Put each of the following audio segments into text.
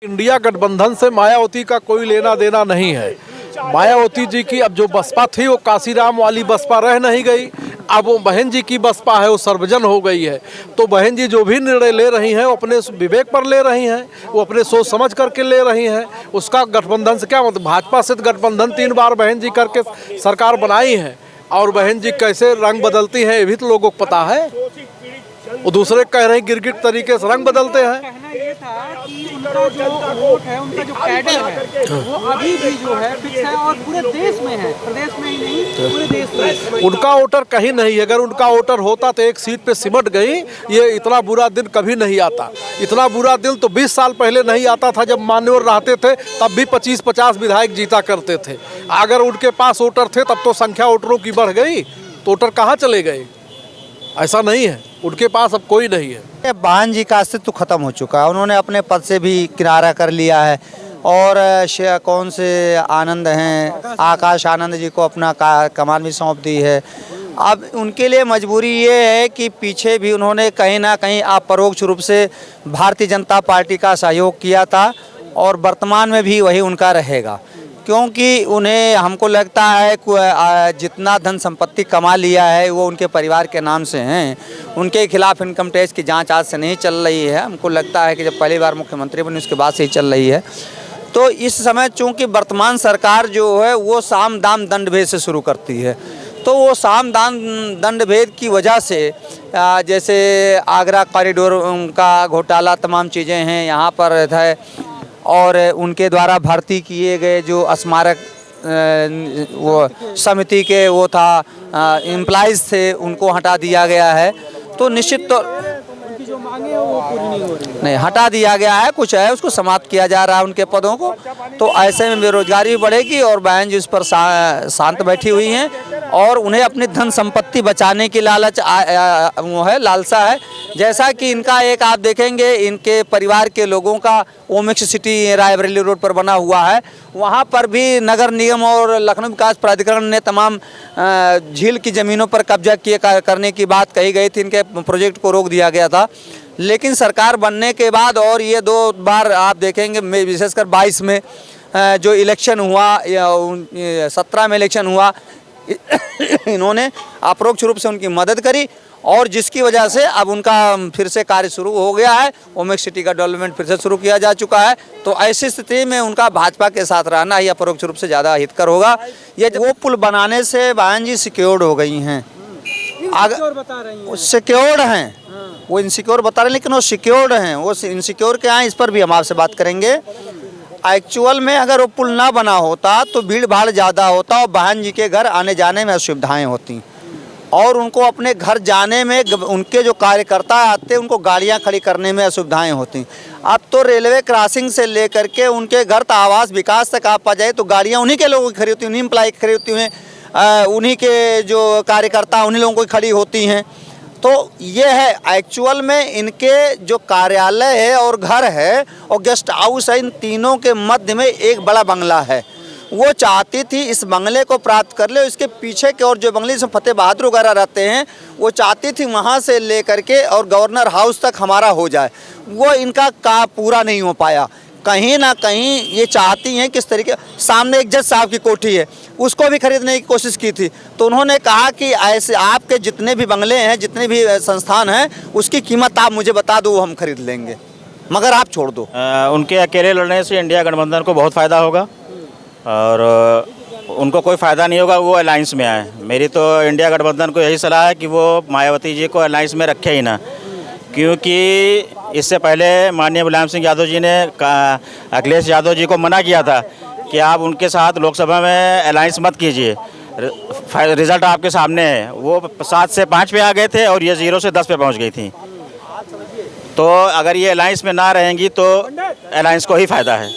India गठबंधन से मायावती का कोई लेना देना नहीं है। मायावती जी की अब जो बसपा थी वो काशीराम वाली बसपा रह नहीं गई। अब वो बहन जी की बसपा है, वो सर्वजन हो गई है। तो बहन जी जो भी निर्णय ले रही हैं वो अपने विवेक पर ले रही हैं, वो अपने सोच समझ करके ले रही हैं। उसका गठबंधन से क्या मतलब, भाजपा से गठबंधन 3 बार बहन जी करके सरकार बनाई है और बहन जी कैसे रंग बदलती हैं ये भी तो लोगों को पता है। वो दूसरे कह रहे हैं गिरगिट तरीके से रंग बदलते हैं। कहना ये था कि उनका जो वोट है, उनका जो कैडर है वो अभी भी जो है फिक्स है और पूरे देश में है, प्रदेश में ही नहीं पूरे देश में। उनका वोटर कहीं नहीं है। अगर उनका वोटर होता तो एक सीट पे सिमट गई। ये इतना बुरा दिन कभी नहीं आता। इतना बुरा दिन तो 20 साल पहले नहीं आता था जब मान्यवर रहते थे, तब भी 25-50 विधायक जीता करते थे। अगर उनके पास वोटर थे तब तो संख्या वोटरों की बढ़ गई, तो वोटर कहाँ चले गए? ऐसा नहीं है, उनके पास अब कोई नहीं है। बहन जी का अस्तित्व खत्म हो चुका है। उन्होंने अपने पद से भी किनारा कर लिया है और कौन से आनंद हैं, आकाश आनंद जी को अपना कमान भी सौंप दी है। अब उनके लिए मजबूरी ये है कि पीछे भी उन्होंने कहीं ना कहीं अपरोक्ष रूप से भारतीय जनता पार्टी का सहयोग किया था और वर्तमान में भी वही उनका रहेगा, क्योंकि उन्हें हमको लगता है जितना धन संपत्ति कमा लिया है वो उनके परिवार के नाम से हैं। उनके खिलाफ इनकम टैक्स की जांच आज से नहीं चल रही है। हमको लगता है कि जब पहली बार मुख्यमंत्री बनी उसके बाद से ही चल रही है। तो इस समय चूंकि वर्तमान सरकार जो है वो साम दाम दंड भेद से शुरू करती है, तो वो साम दाम दंड भेद की वजह से जैसे आगरा कॉरिडोर का घोटाला, तमाम चीज़ें हैं यहाँ पर है। और उनके द्वारा भर्ती किए गए जो स्मारक वो समिति के वो था एम्प्लॉइज़ थे, उनको हटा दिया गया है। तो निश्चित तो उनकी जो मांगे हैं वो पूरी नहीं हो रही। नहीं, हटा दिया गया है, कुछ है उसको समाप्त किया जा रहा है उनके पदों को। तो ऐसे में बेरोजगारी बढ़ेगी और बहन जी उस पर शांत बैठी हुई हैं और उन्हें अपनी धन संपत्ति बचाने की लालच वो है, लालसा है। जैसा कि इनका एक आप देखेंगे इनके परिवार के लोगों का ओमिक्स सिटी रायबरेली रोड पर बना हुआ है, वहाँ पर भी नगर निगम और लखनऊ विकास प्राधिकरण ने तमाम झील की ज़मीनों पर कब्जा करने की बात कही गई थी। इनके प्रोजेक्ट को रोक दिया गया था, लेकिन सरकार बनने के बाद और ये 2 बार आप देखेंगे, विशेषकर 22 में जो इलेक्शन हुआ या 17 में इलेक्शन हुआ, इन्होंने अपरोक्ष रूप से उनकी मदद करी और जिसकी वजह से अब उनका फिर से कार्य शुरू हो गया है। ओमेक्स सिटी का डेवलपमेंट फिर से शुरू किया जा चुका है। तो ऐसी स्थिति में उनका भाजपा के साथ रहना ही अपरोक्ष रूप से ज़्यादा हितकर होगा। ये वो पुल बनाने से बहन जी सिक्योर्ड हो गई हैं, सिक्योर्ड हैं। वो इनसिक्योर बता रहे हैं लेकिन वो सिक्योर्ड हैं। वो इनसिक्योर क्या हैं इस पर भी हम आपसे बात करेंगे। एक्चुअल में अगर वो पुल ना बना होता तो भीड़ भाड़ ज़्यादा होता और बहन जी के घर आने जाने में असुविधाएँ होती और उनको अपने घर जाने में उनके जो कार्यकर्ता आते उनको गाड़ियां खड़ी करने में असुविधाएं होती। अब तो रेलवे क्रॉसिंग से लेकर के उनके घर तक आवास विकास तक आप आ जाए तो गाड़ियां उन्हीं के लोगों की खड़ी होती हैं, उन्हीं एम्प्लॉय की खड़ी होती हैं, उन्हीं के जो कार्यकर्ता उन्हीं लोगों की खड़ी होती हैं। तो ये है एक्चुअल में इनके जो कार्यालय है और घर है और गेस्ट हाउस है, इन तीनों के मध्य में एक बड़ा बंगला है। वो चाहती थी इस बंगले को प्राप्त कर ले। इसके पीछे के और जो बंगले जिसमें फतेह बहादुर वगैरह रहते हैं, वो चाहती थी वहाँ से ले करके और गवर्नर हाउस तक हमारा हो जाए। वो इनका काम पूरा नहीं हो पाया। कहीं ना कहीं ये चाहती हैं किस तरीके, सामने एक जज साहब की कोठी है उसको भी खरीदने की कोशिश की थी। तो उन्होंने कहा कि ऐसे आपके जितने भी बंगले हैं, जितने भी संस्थान हैं, उसकी कीमत आप मुझे बता दो, वो हम खरीद लेंगे, मगर आप छोड़ दो। उनके अकेले लड़ने से इंडिया गठबंधन को बहुत फ़ायदा होगा और उनको कोई फ़ायदा नहीं होगा वो अलायंस में आए। मेरी तो इंडिया गठबंधन को यही सलाह है कि वो मायावती जी को अलायंस में रखे ही ना, क्योंकि इससे पहले माननीय मुलायम सिंह यादव जी ने अखिलेश यादव जी को मना किया था कि आप उनके साथ लोकसभा में अलायंस मत कीजिए। रिज़ल्ट आपके सामने है, वो 7 से 5 पे आ गए थे और ये 0 से 10 पे पहुँच गई थी। तो अगर ये अलायंस में ना रहेंगी तो अलायंस को ही फ़ायदा है।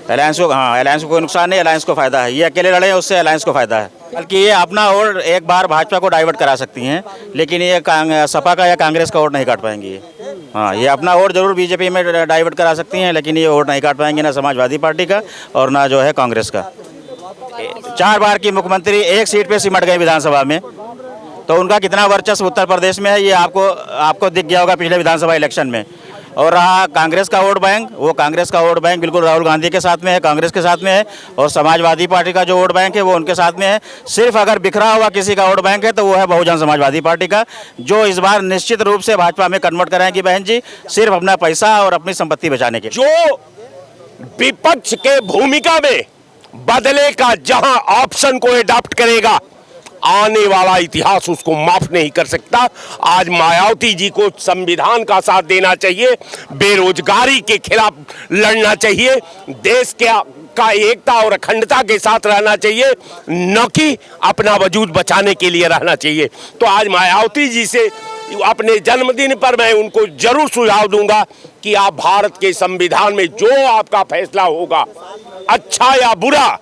अलायंस को, हाँ, अलायंस को कोई नुकसान नहीं, अलायंस को फ़ायदा है। ये अकेले लड़े हैं उससे अलायंस को फ़ायदा है, बल्कि ये अपना वोट एक बार भाजपा को डाइवर्ट करा सकती हैं, लेकिन ये सपा का या कांग्रेस का वोट नहीं काट पाएंगी। हाँ, ये अपना वोट जरूर बीजेपी में डाइवर्ट करा सकती हैं, लेकिन ये वोट नहीं काट पाएंगे, ना समाजवादी पार्टी का और ना जो है कांग्रेस का। 4 बार की मुख्यमंत्री एक सीट पर सिमट गए विधानसभा में, तो उनका कितना वर्चस्व उत्तर प्रदेश में है ये आपको दिख गया होगा पिछले विधानसभा इलेक्शन में। और रहा कांग्रेस का वोट बैंक, वो कांग्रेस का वोट बैंक बिल्कुल राहुल गांधी के साथ में है, कांग्रेस के साथ में है। और समाजवादी पार्टी का जो वोट बैंक है वो उनके साथ में है। सिर्फ अगर बिखरा हुआ किसी का वोट बैंक है तो वो है बहुजन समाजवादी पार्टी का, जो इस बार निश्चित रूप से भाजपा में कन्वर्ट कराएंगी बहन जी, सिर्फ अपना पैसा और अपनी संपत्ति बचाने के। जो विपक्ष के भूमिका में बदले का जहां ऑप्शन को अडॉप्ट करेगा, आने वाला इतिहास उसको माफ नहीं कर सकता। आज मायावती जी को संविधान का साथ देना चाहिए, बेरोजगारी के खिलाफ लड़ना चाहिए, देश का एकता और अखंडता के साथ रहना चाहिए, न कि अपना वजूद बचाने के लिए रहना चाहिए। तो आज मायावती जी से अपने जन्मदिन पर मैं उनको जरूर सुझाव दूंगा कि आप भारत के संविधान में जो आपका फैसला होगा, अच्छा या बुरा,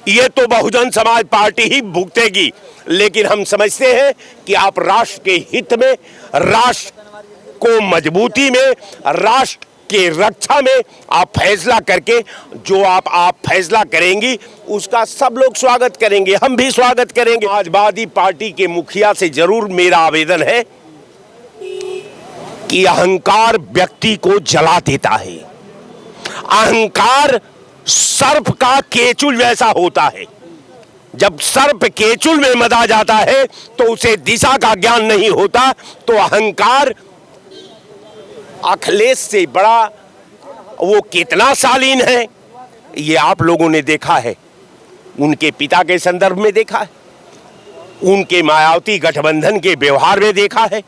ये तो बहुजन समाज पार्टी ही भुगतेगी, लेकिन हम समझते हैं कि आप राष्ट्र के हित में, राष्ट्र को मजबूती में, राष्ट्र के रक्षा में आप फैसला करके जो आप फैसला करेंगी उसका सब लोग स्वागत करेंगे, हम भी स्वागत करेंगे। समाजवादी पार्टी के मुखिया से जरूर मेरा आवेदन है कि अहंकार व्यक्ति को जला देता है। अहंकार सर्प का केचुल जैसा होता है। जब सर्प केचुल में मदा जाता है तो उसे दिशा का ज्ञान नहीं होता। तो अहंकार अखिलेश से बड़ा वो कितना शालीन है ये आप लोगों ने देखा है, उनके पिता के संदर्भ में देखा है, उनके मायावती गठबंधन के व्यवहार में देखा है,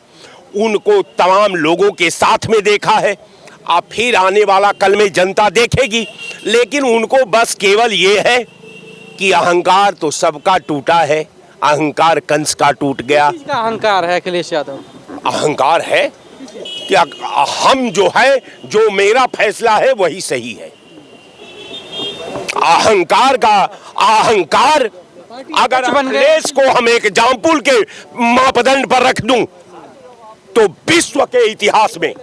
उनको तमाम लोगों के साथ में देखा है। अब फिर आने वाला कल में जनता देखेगी, लेकिन उनको बस केवल ये है कि अहंकार तो सबका टूटा है, अहंकार कंस का टूट गया। किसका अहंकार है अखिलेश यादव? अहंकार है कि हम जो है, जो मेरा फैसला है वही सही है। अहंकार का अहंकार, अगर अखिलेश को हम एक एग्जाम्पल के मापदंड पर रख दूं तो विश्व के इतिहास में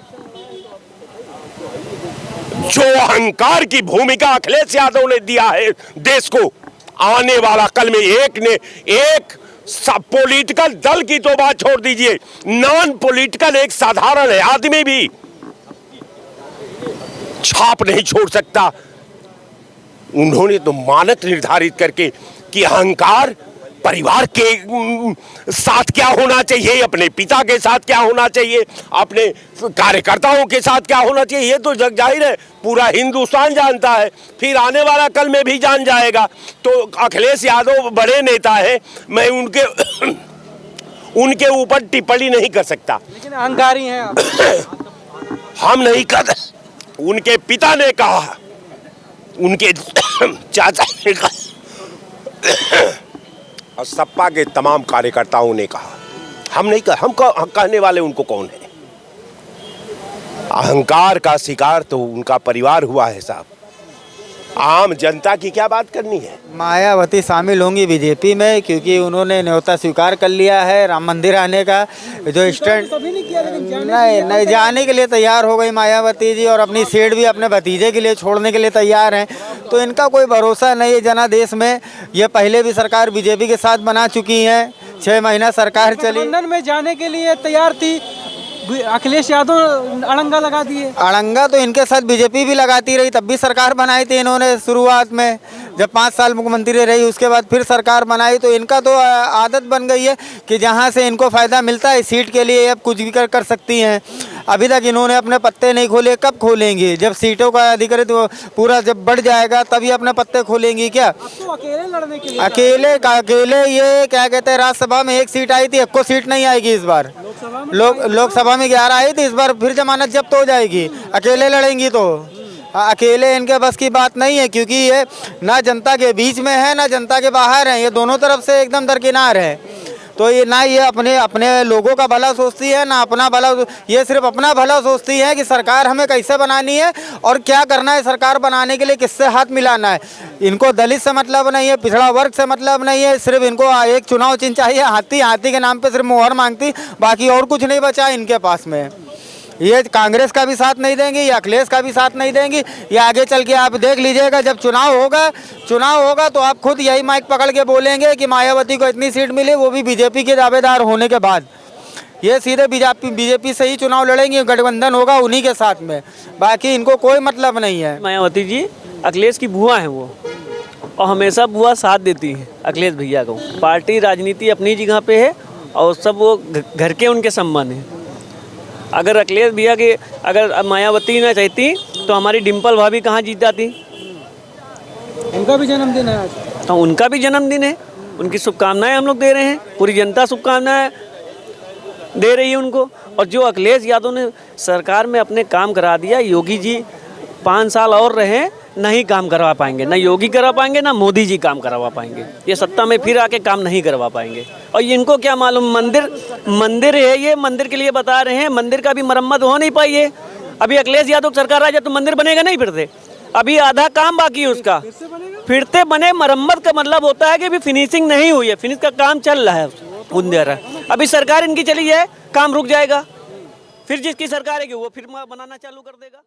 जो अहंकार की भूमिका अखिलेश यादव ने दिया है देश को, आने वाला कल में एक पॉलिटिकल दल की तो बात छोड़ दीजिए, नॉन पॉलिटिकल एक साधारण आदमी भी छाप नहीं छोड़ सकता। उन्होंने तो मानक निर्धारित करके कि अहंकार परिवार के साथ क्या होना चाहिए, अपने पिता के साथ क्या होना चाहिए, अपने कार्यकर्ताओं के साथ क्या होना चाहिए, ये तो जग जाहिर है, पूरा हिंदुस्तान जानता है, फिर आने वाला कल में भी जान जाएगा। तो अखिलेश यादव बड़े नेता हैं, मैं उनके ऊपर टिप्पणी नहीं कर सकता, लेकिन अहंकारी हैं आप। हम नहीं कर, उनके पिता ने कहा, उनके चाचा ने कहा और सपा के तमाम कार्यकर्ताओं ने कहा, हम नहीं कहा, हम कहने वाले उनको कौन है। अहंकार का शिकार तो उनका परिवार हुआ है साहब, आम जनता की क्या बात करनी है। मायावती शामिल होंगी बीजेपी में क्योंकि उन्होंने न्योता स्वीकार कर लिया है राम मंदिर आने का। जो स्टैंड नहीं जाने के लिए तैयार हो गई मायावती जी, और अपनी सीट भी अपने भतीजे के लिए छोड़ने के लिए तैयार हैं। तो इनका कोई भरोसा नहीं है जनादेश में। ये पहले भी सरकार बीजेपी के साथ बना चुकी हैं, 6 महीना सरकार चली। गठबंधन में जाने के लिए तैयार थी, अखिलेश यादव अड़ंगा लगा दिए। अड़ंगा तो इनके साथ बीजेपी भी लगाती रही, तब भी सरकार बनाई थी इन्होंने शुरुआत में, जब 5 साल मुख्यमंत्री रही उसके बाद फिर सरकार बनाई। तो इनका तो आदत बन गई है कि जहां से इनको फ़ायदा मिलता है सीट के लिए अब कुछ भी कर सकती हैं। अभी तक इन्होंने अपने पत्ते नहीं खोले, कब खोलेंगे? जब सीटों का अधिकृत पूरा जब बढ़ जाएगा तभी अपने पत्ते खोलेंगी क्या? तो अकेले लड़ने के लिए अकेले ये क्या कहते हैं, राज्यसभा में 1 सीट आई थी, 1 सीट नहीं आएगी इस बार। लोकसभा में 11 आई थी, इस बार फिर जमानत जब्त हो जाएगी। अकेले लड़ेंगी तो अकेले इनके बस की बात नहीं है, क्योंकि ये ना जनता के बीच में है ना जनता के बाहर है, ये दोनों तरफ से एकदम दरकिनार है। तो ये ना ये अपने लोगों का भला सोचती है ना अपना भला, ये सिर्फ अपना भला सोचती है कि सरकार हमें कैसे बनानी है और क्या करना है, सरकार बनाने के लिए किससे हाथ मिलाना है। इनको दलित से मतलब नहीं है, पिछड़ा वर्ग से मतलब नहीं है, सिर्फ इनको एक चुनाव चिन्ह चाहिए, हाथी के नाम पे सिर्फ मोहर मांगती, बाकी और कुछ नहीं बचा इनके पास में। ये कांग्रेस का भी साथ नहीं देंगी, या अखिलेश का भी साथ नहीं देंगी। ये आगे चल के आप देख लीजिएगा, जब चुनाव होगा तो आप खुद यही माइक पकड़ के बोलेंगे कि मायावती को इतनी सीट मिली, वो भी बीजेपी के दावेदार होने के बाद। ये सीधे बीजेपी से ही चुनाव लड़ेंगे, गठबंधन होगा उन्हीं के साथ में, बाकी इनको कोई मतलब नहीं है। मायावती जी अखिलेश की बुआ हैं वो, और हमेशा बुआ साथ देती है अखिलेश भैया को। पार्टी राजनीति अपनी जगह पे है और सब वो घर के उनके संबंध हैं। अगर अखिलेश भैया के अगर मायावती ना चाहती तो हमारी डिम्पल भाभी कहाँ जीत जाती। उनका भी जन्मदिन है आज। तो उनका भी जन्मदिन है, उनकी शुभकामनाएं हम लोग दे रहे हैं, पूरी जनता शुभकामनाएं दे रही है उनको। और जो अखिलेश यादव ने सरकार में अपने काम करा दिया, योगी जी 5 साल और रहे नहीं काम करवा पाएंगे, ना योगी करवा पाएंगे ना मोदी जी काम करवा पाएंगे, ये सत्ता में फिर आके काम नहीं करवा पाएंगे। और इनको क्या मालूम, मंदिर है, ये मंदिर के लिए बता रहे हैं, मंदिर का भी मरम्मत हो नहीं पाई है। अभी अखिलेश यादव सरकार आ जाए तो मंदिर बनेगा नहीं, फिर से अभी आधा काम बाकी है उसका, फिर से बने। मरम्मत का मतलब होता है कि अभी फिनिशिंग नहीं हुई है, फिनिश का काम चल रहा है उधर। अभी सरकार इनकी चली है, काम रुक जाएगा, फिर जिसकी सरकार है वो फिर बनाना चालू कर देगा।